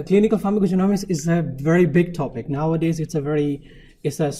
clinical pharmacogenomics is a very big topic. Nowadays, it's a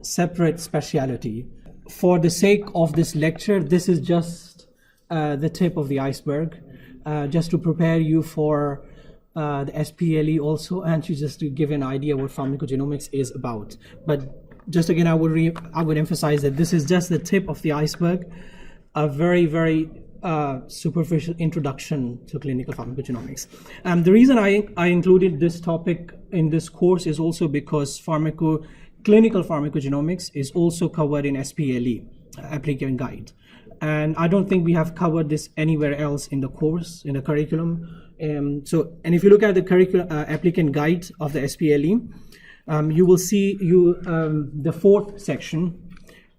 separate specialty. For the sake of this lecture, this is just the tip of the iceberg, just to prepare you for the SPLE also, and just to give an idea what pharmacogenomics is about. But just again, I would emphasize that this is just the tip of the iceberg, a very, very superficial introduction to clinical pharmacogenomics. The reason I included this topic in this course is also because clinical pharmacogenomics is also covered in SPLE, applicant guide. And I don't think we have covered this anywhere else in the course, in the curriculum. And if you look at the curriculum applicant guide of the SPLE, you will see the fourth section,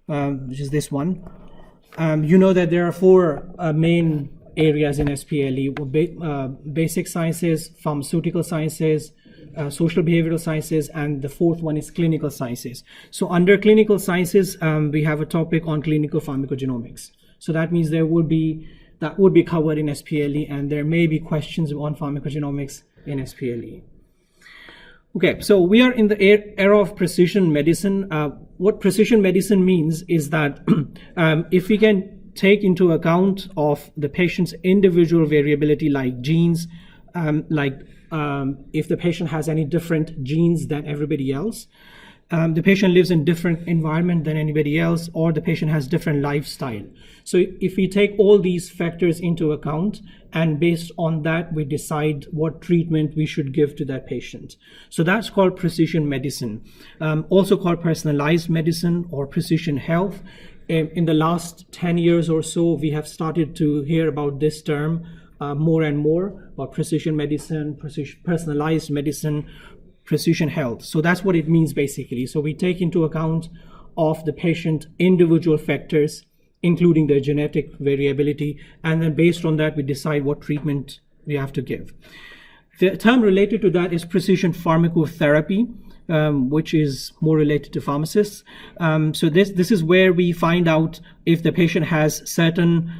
which is this one. You know that there are four main areas in SPLE: basic sciences, pharmaceutical sciences, social behavioral sciences, and the fourth one is clinical sciences. So under clinical sciences, we have a topic on clinical pharmacogenomics. So that means that would be covered in SPLE, and there may be questions on pharmacogenomics in SPLE. Okay, so we are in the era of precision medicine. What precision medicine means is that if we can take into account of the patient's individual variability, like genes, if the patient has any different genes than everybody else, the patient lives in different environment than anybody else, or the patient has different lifestyle. So if we take all these factors into account, and based on that, we decide what treatment we should give to that patient. So that's called precision medicine, also called personalized medicine or precision health. In the last 10 years or so, we have started to hear about this term more and more, about precision medicine, personalized medicine, precision health. So that's what it means basically. So we take into account of the patient individual factors, including their genetic variability, and then based on that we decide what treatment we have to give. The term related to that is precision pharmacotherapy, which is more related to pharmacists. So this is where we find out if the patient has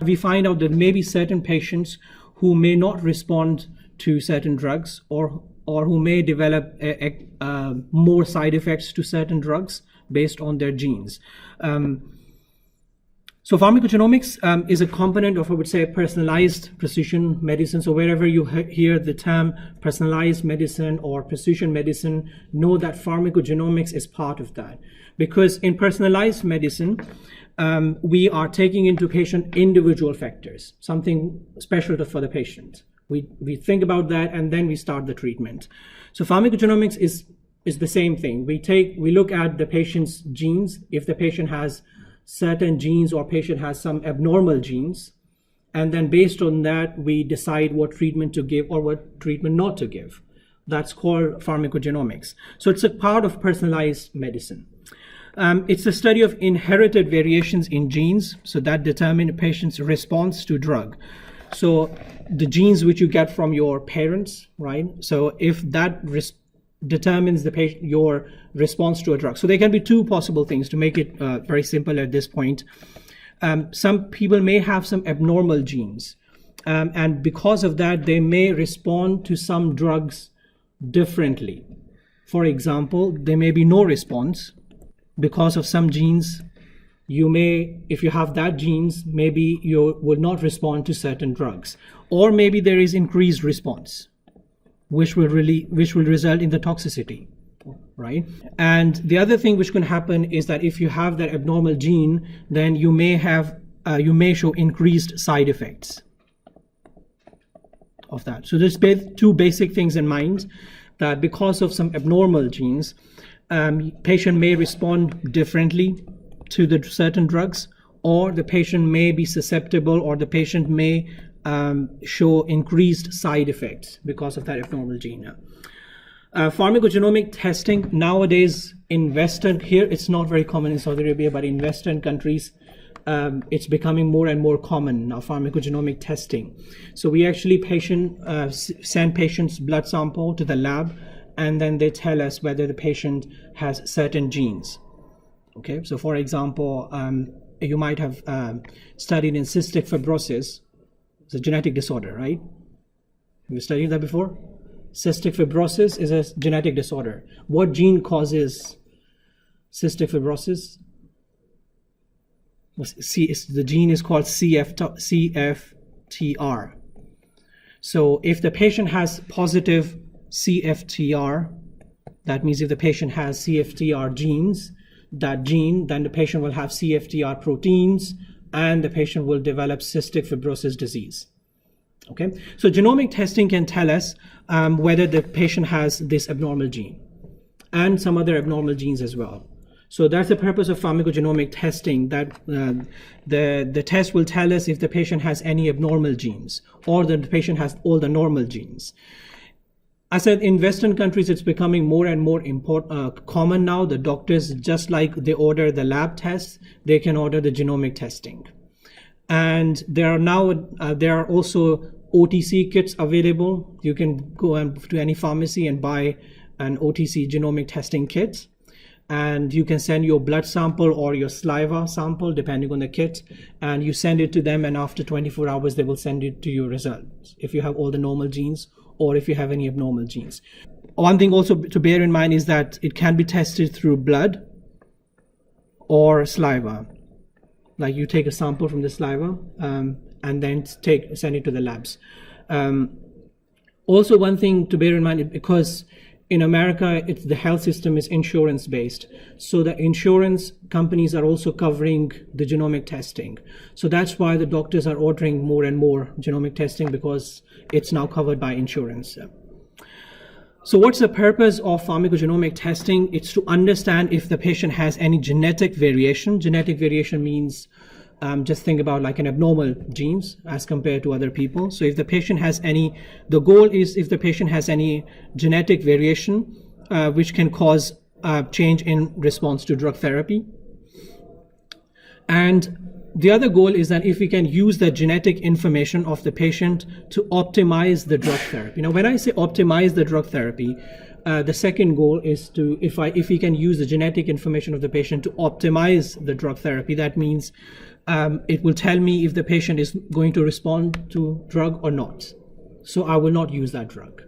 we find out that maybe certain patients who may not respond to certain drugs, or who may develop more side effects to certain drugs based on their genes. So pharmacogenomics is a component of, I would say, personalized precision medicine. So wherever you hear the term personalized medicine or precision medicine, know that pharmacogenomics is part of that. Because in personalized medicine, we are taking into patient individual factors, something special for the patient. We think about that, and then we start the treatment. So pharmacogenomics is the same thing. We look at the patient's genes. If the patient has certain genes or patient has some abnormal genes, and then based on that, we decide what treatment to give or what treatment not to give. That's called pharmacogenomics. So it's a part of personalized medicine. It's a study of inherited variations in genes, so that determine a patient's response to drug. So the genes which you get from your parents, right? So if that determines your response to a drug. So there can be two possible things, to make it very simple at this point. Some people may have some abnormal genes, and because of that, they may respond to some drugs differently. For example, there may be no response because of some genes. If you have that genes, maybe you will not respond to certain drugs, or maybe there is increased response, which will result in the toxicity, right? And the other thing which can happen is that if you have that abnormal gene, then you may show increased side effects of that. So there's two basic things in mind, that because of some abnormal genes, patient may respond differently to the certain drugs, or the patient may be susceptible, or the patient may show increased side effects because of that abnormal gene. Pharmacogenomic testing nowadays in Western, here it's not very common in Saudi Arabia, but in Western countries, it's becoming more and more common now, pharmacogenomic testing. So we actually send patients' blood sample to the lab, and then they tell us whether the patient has certain genes. Okay, so for example, you might have studied in cystic fibrosis. It's a genetic disorder, right? Have you studied that before? Cystic fibrosis is a genetic disorder. What gene causes cystic fibrosis? The gene is called CFTR. So if the patient has positive CFTR, that means if the patient has CFTR genes, then the patient will have CFTR proteins, and the patient will develop cystic fibrosis disease. Okay, so genomic testing can tell us whether the patient has this abnormal gene and some other abnormal genes as well. So that's the purpose of pharmacogenomic testing, that the test will tell us if the patient has any abnormal genes or the patient has all the normal genes. I said in Western countries, it's becoming more and more common now. The doctors, just like they order the lab tests, they can order the genomic testing. And there are also OTC kits available. You can go to any pharmacy and buy an OTC genomic testing kit. And you can send your blood sample or your saliva sample, depending on the kit, and you send it to them, and after 24 hours, they will send it to your results, if you have all the normal genes or if you have any abnormal genes. One thing also to bear in mind is that it can be tested through blood or saliva. Like you take a sample from the saliva and then send it to the labs. Also, one thing to bear in mind, because in America, the health system is insurance based. So the insurance companies are also covering the genomic testing. So that's why the doctors are ordering more and more genomic testing, because it's now covered by insurance. So what's the purpose of pharmacogenomic testing? It's to understand if the patient has any genetic variation. Genetic variation means just think about like an abnormal genes as compared to other people. So if the patient has any, the goal is if the patient has any genetic variation which can cause change in response to drug therapy. And the other goal is that if we can use the genetic information of the patient to optimize the drug therapy. Now, when I say optimize the drug therapy, the second goal is to, if we can use the genetic information of the patient to optimize the drug therapy, that means it will tell me if the patient is going to respond to drug or not. So I will not use that drug.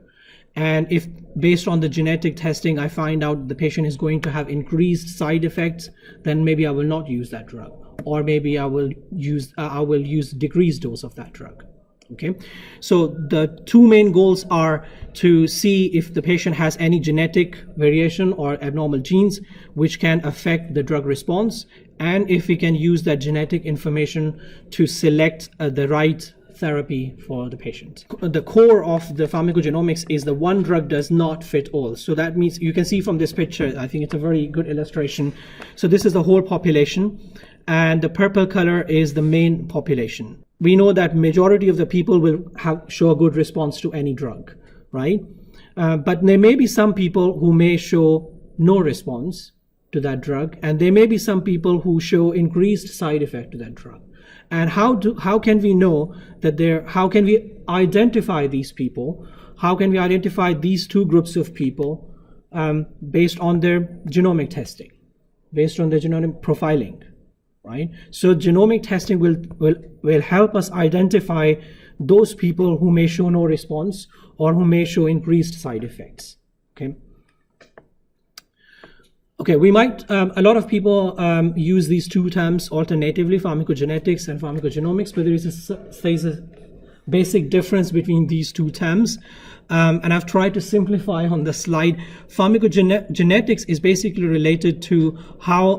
And if based on the genetic testing, I find out the patient is going to have increased side effects, then maybe I will not use that drug. Or maybe I will use decreased dose of that drug. Okay, so the two main goals are to see if the patient has any genetic variation or abnormal genes which can affect the drug response, and if we can use that genetic information to select the right therapy for the patient. The core of the pharmacogenomics is the one drug does not fit all. So that means you can see from this picture, I think it's a very good illustration. So this is the whole population, and the purple color is the main population. We know that majority of the people will show a good response to any drug, right? But there may be some people who may show no response to that drug, and there may be some people who show increased side effect to that drug. And how can we know that how can we identify these people? How can we identify these two groups of people based on their genomic testing, based on their genomic profiling? Right? So genomic testing will help us identify those people who may show no response or who may show increased side effects. Okay, we might, a lot of people use these two terms alternatively, pharmacogenetics and pharmacogenomics, but there is a basic difference between these two terms. And I've tried to simplify on the slide. Pharmacogenetics is basically related to how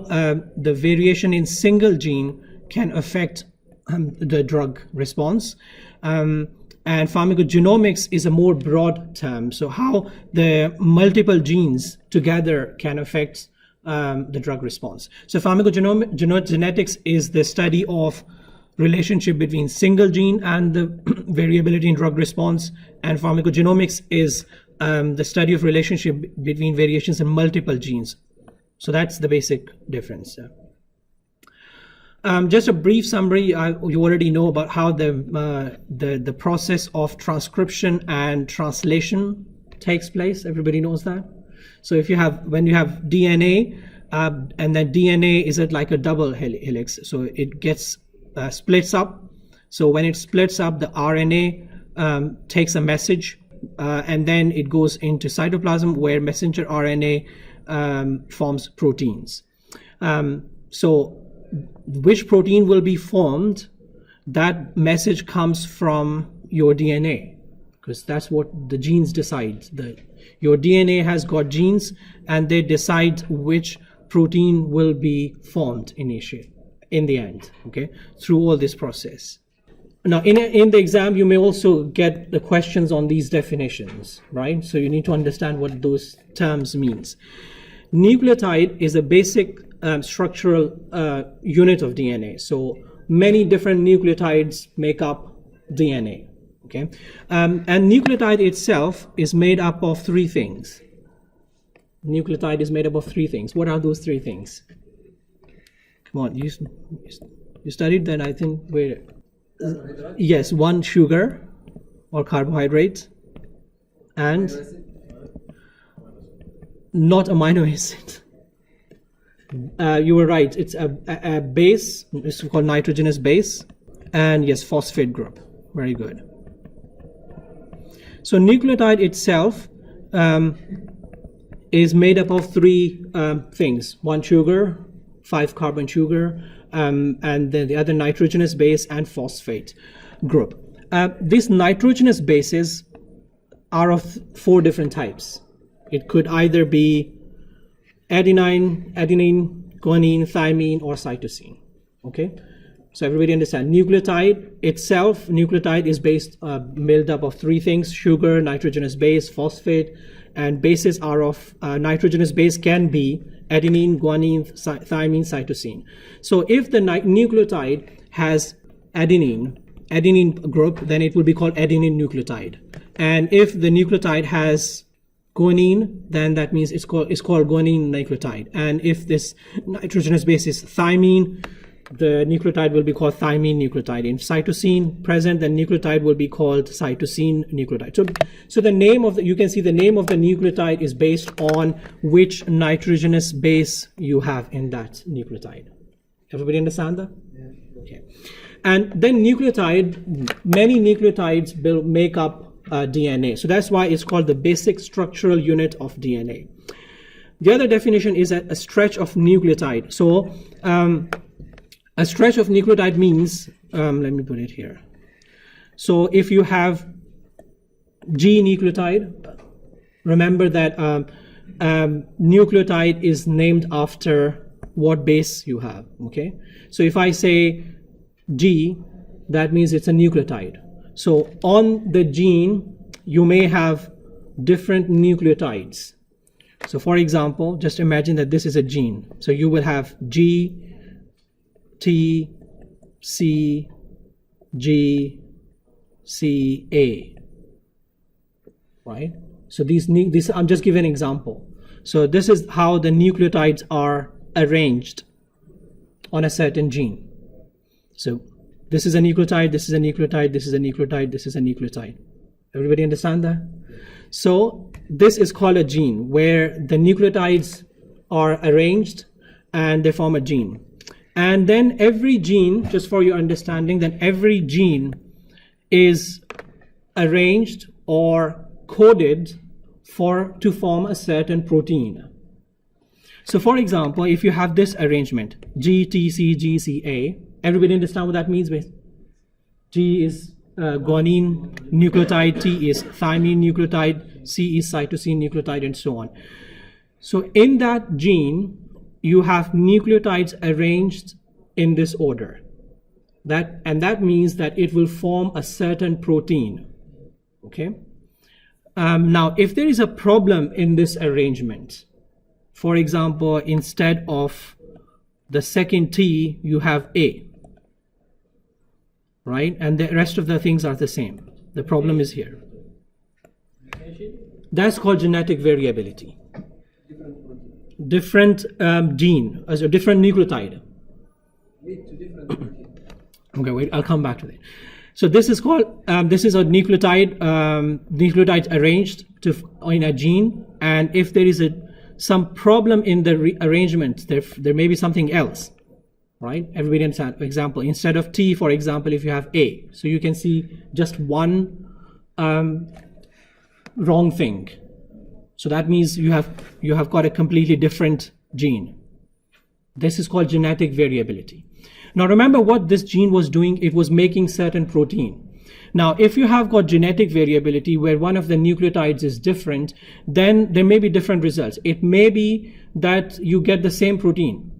the variation in single gene can affect the drug response. And pharmacogenomics is a more broad term. So how the multiple genes together can affect the drug response. So pharmacogenetics is the study of relationship between single gene and the variability in drug response, and pharmacogenomics is the study of relationship between variations in multiple genes. So that's the basic difference. Just a brief summary. You already know about how the process of transcription and translation takes place. Everybody knows that. So when you have DNA, and then DNA is like a double helix, so it gets splits up. So when it splits up, the RNA takes a message and then it goes into cytoplasm where messenger RNA forms proteins. So which protein will be formed, that message comes from your DNA, because that's what the genes decide. Your DNA has got genes, and they decide which protein will be formed initially, in the end, okay, through all this process. Now, in the exam, you may also get the questions on these definitions, right? So you need to understand what those terms means. Nucleotide is a basic structural unit of DNA. So many different nucleotides make up DNA, okay? And nucleotide itself is made up of three things. Nucleotide is made up of three things. What are those three things? Come on, you studied that, I think. Yes, one, sugar or carbohydrate, and not amino acid. You were right. It's a base. It's called nitrogenous base, and yes, phosphate group. Very good. So nucleotide itself is made up of three things: one sugar, 5-carbon sugar, and then the other nitrogenous base and phosphate group. These nitrogenous bases are of 4 different types. It could either be adenine, guanine, thymine, or cytosine. Okay, so everybody understand. Nucleotide itself, nucleotide is made up of 3 things: sugar, nitrogenous base, phosphate, and bases are of nitrogenous base can be adenine, guanine, thymine, cytosine. So if the nucleotide has adenine group, then it will be called adenine nucleotide. And if the nucleotide has guanine, then that means it's called guanine nucleotide. And if this nitrogenous base is thymine, the nucleotide will be called thymine nucleotide. In cytosine present, the nucleotide will be called cytosine nucleotide. So the name of you can see the name of the nucleotide is based on which nitrogenous base you have in that nucleotide. Everybody understand that? Yeah. Okay. And then many nucleotides make up DNA. So that's why it's called the basic structural unit of DNA. The other definition is a stretch of nucleotide. So a stretch of nucleotide means, let me put it here. So if you have G nucleotide, remember that nucleotide is named after what base you have, okay? So if I say G, that means it's a nucleotide. So on the gene, you may have different nucleotides. So for example, just imagine that this is a gene. So you will have G, T, C, G, C, A, right? So these I'm just giving an example. So this is how the nucleotides are arranged on a certain gene. So this is a nucleotide, this is a nucleotide, this is a nucleotide, this is a nucleotide. Everybody understand that? So this is called a gene, where the nucleotides are arranged and they form a gene. And then every gene, just for your understanding, then every gene is arranged or coded to form a certain protein. So for example, if you have this arrangement, G, T, C, G, C, A, everybody understand what that means? G is guanine nucleotide, T is thymine nucleotide, C is cytosine nucleotide, and so on. So in that gene, you have nucleotides arranged in this order. That means that it will form a certain protein. Okay. Now, if there is a problem in this arrangement, for example, instead of the second T, you have A, right? And the rest of the things are the same. The problem is here. That's called genetic variability. Different gene, as a different nucleotide. Okay, wait, I'll come back to that. So this is called, this is a nucleotide, nucleotides arranged in a gene, and if there is some problem in the arrangement, there may be something else, right? Everybody understand. For example, instead of T, for example, if you have A, so you can see just one wrong thing. So that means you have got a completely different gene. This is called genetic variability. Now remember what this gene was doing, it was making certain protein. Now if you have got genetic variability where one of the nucleotides is different, then there may be different results. It may be that you get the same protein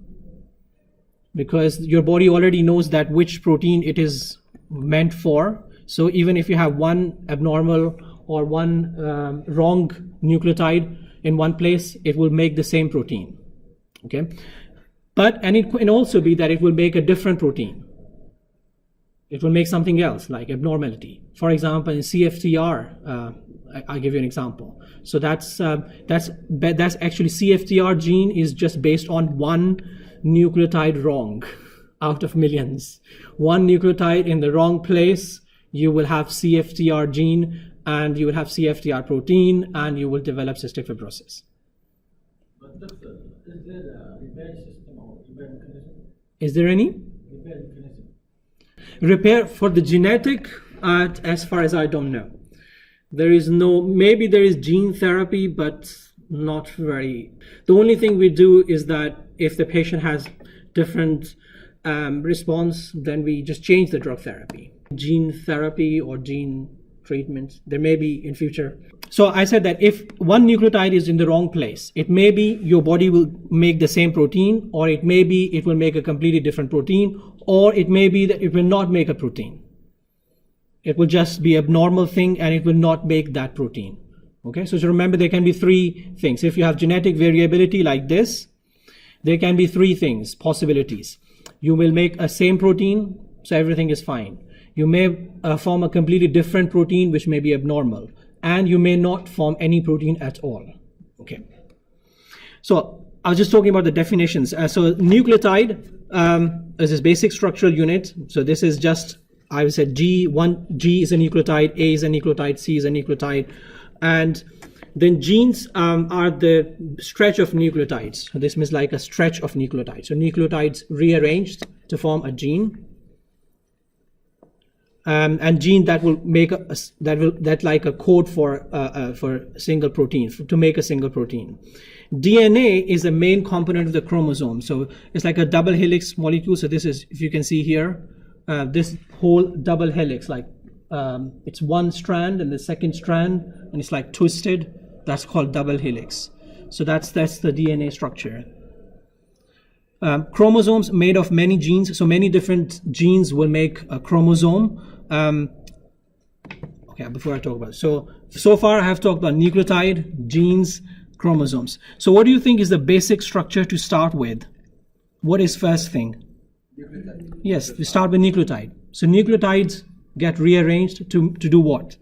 because your body already knows that which protein it is meant for. So even if you have one abnormal or one wrong nucleotide in one place, it will make the same protein. Okay. And it can also be that it will make a different protein. It will make something else, like abnormality. For example, in CFTR, I'll give you an example. So that's actually CFTR gene is just based on one nucleotide wrong out of millions. One nucleotide in the wrong place, you will have CFTR gene, and you will have CFTR protein, and you will develop cystic fibrosis. But doctor, is there a repair system or repair mechanism? Is there any? Repair mechanism. Repair for the genetic, as far as I don't know. There is no, maybe there is gene therapy, but not very. The only thing we do is that if the patient has different response, then we just change the drug therapy. Gene therapy or gene treatment, there may be in future. So I said that if one nucleotide is in the wrong place, it may be your body will make the same protein, or it may be it will make a completely different protein, or it may be that it will not make a protein. It will just be an abnormal thing and it will not make that protein. Okay, so remember there can be three things. If you have genetic variability like this, there can be three things, possibilities. You will make a same protein, so everything is fine. You may form a completely different protein which may be abnormal, and you may not form any protein at all. Okay. So I was just talking about the definitions. So nucleotide is this basic structural unit. So this is just, I would say G is a nucleotide, A is a nucleotide, C is a nucleotide, and then genes are the stretch of nucleotides. So this means like a stretch of nucleotides. So nucleotides rearranged to form a gene. And gene that will make that like a code for a single protein, to make a single protein. DNA is the main component of the chromosome, so it's like a double helix molecule. So this is, if you can see here, this whole double helix, like it's one strand and the second strand, and it's like twisted. That's called double helix. So that's the DNA structure. Chromosomes made of many genes, so many different genes will make a chromosome. Okay, before I talk about it. So far I have talked about nucleotide, genes, chromosomes. So what do you think is the basic structure to start with? What is first thing? Nucleotide. Yes, we start with nucleotide. So nucleotides get rearranged to do what?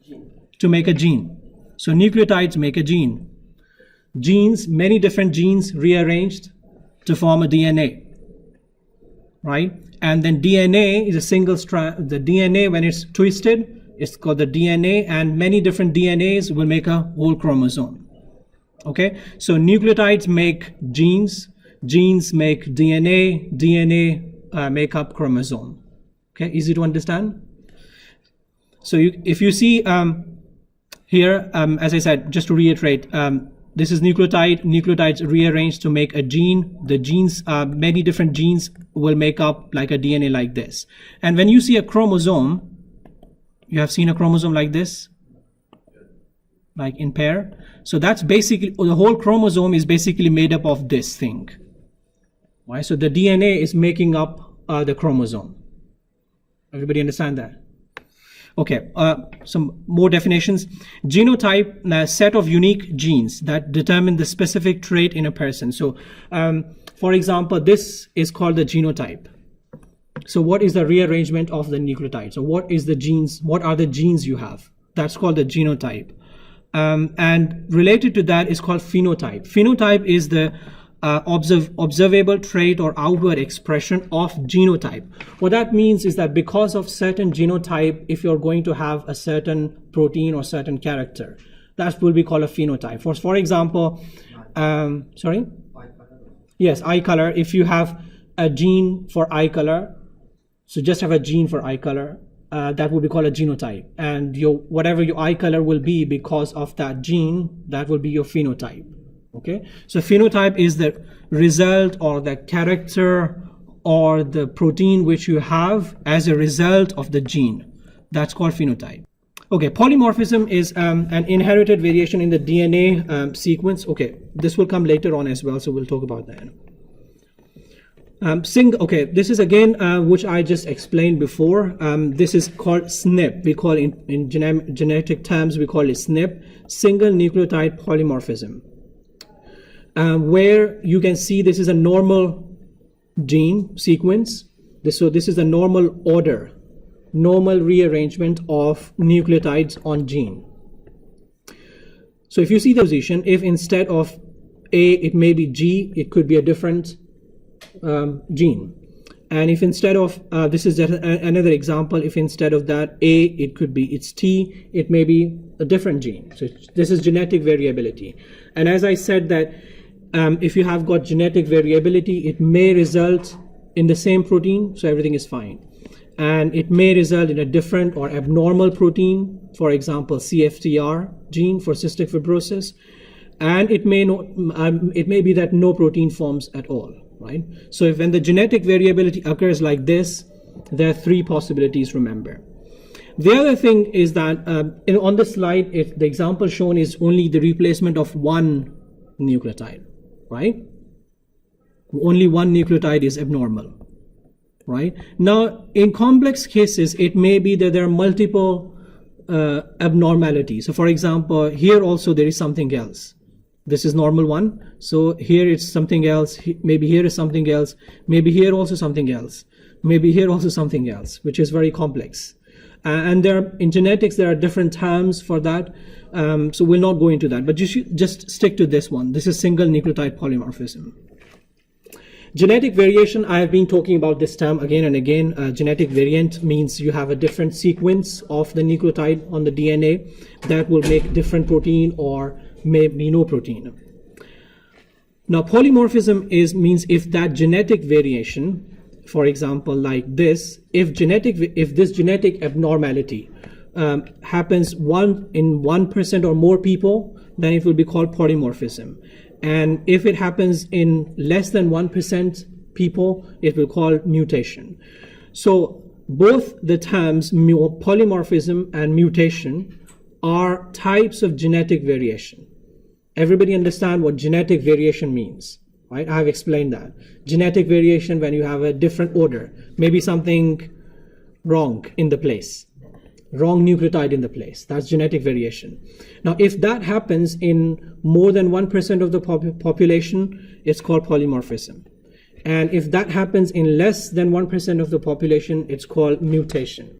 Gene. To make a gene. So nucleotides make a gene. Genes, many different genes rearranged to form a DNA, right? And then DNA is a single strand. The DNA, when it's twisted, it's called the DNA, and many different DNAs will make a whole chromosome. Okay, so nucleotides make genes, genes make DNA, DNA make up chromosome. Okay, easy to understand? So if you see here, as I said, just to reiterate, this is nucleotide. Nucleotides rearranged to make a gene. The genes, many different genes will make up like a DNA like this. And when you see a chromosome, you have seen a chromosome like this, like in pair. So that's basically, the whole chromosome is basically made up of this thing. Right? So the DNA is making up the chromosome. Everybody understand that? Okay, some more definitions. Genotype, a set of unique genes that determine the specific trait in a person. So, for example, this is called the genotype. So what is the rearrangement of the nucleotide? So what is the genes, what are the genes you have? That's called the genotype. And related to that is called phenotype. Phenotype is the observable trait or outward expression of genotype. What that means is that because of certain genotype, if you're going to have a certain protein or certain character, that will be called a phenotype. For example, sorry? Yes, eye color. If you have a gene for eye color, so just have a gene for eye color, that would be called a genotype. And whatever your eye color will be because of that gene, that will be your phenotype. Okay, so phenotype is the result or the character or the protein which you have as a result of the gene. That's called phenotype. Okay, polymorphism is an inherited variation in the DNA sequence. Okay, this will come later on as well, so we'll talk about that. Okay, this is again which I just explained before. This is called SNP. We call in genetic terms, we call it SNP, single nucleotide polymorphism. Where you can see this is a normal gene sequence. So this is a normal order, normal rearrangement of nucleotides on gene. So if you see the position, if instead of A it may be G, it could be a different gene. And if instead of this is another example, if instead of that A it could be it's T, it may be a different gene. So this is genetic variability. And as I said that if you have got genetic variability, it may result in the same protein, so everything is fine. And it may result in a different or abnormal protein, for example, CFTR gene for cystic fibrosis. And it may be that no protein forms at all, right? So when the genetic variability occurs like this, there are three possibilities, remember. The other thing is that on the slide, the example shown is only the replacement of one nucleotide, right? Only one nucleotide is abnormal, right? Now, in complex cases, it may be that there are multiple abnormalities. So for example, here also there is something else. This is normal one. So here it's something else. Maybe here is something else. Maybe here also something else. Maybe here also something else, which is very complex. And in genetics, there are different terms for that. So we'll not go into that, but you should just stick to this one. This is single nucleotide polymorphism. Genetic variation, I have been talking about this term again and again. Genetic variant means you have a different sequence of the nucleotide on the DNA that will make different protein or may be no protein. Now, polymorphism means if that genetic variation, for example, like this, if this genetic abnormality happens in 1% or more people, then it will be called polymorphism. And if it happens in less than 1% people, it will be called mutation. So both the terms polymorphism and mutation are types of genetic variation. Everybody understand what genetic variation means, right? I have explained that. Genetic variation when you have a different order, maybe something wrong in the place, wrong nucleotide in the place. That's genetic variation. Now, if that happens in more than 1% of the population, it's called polymorphism. And if that happens in less than 1% of the population, it's called mutation.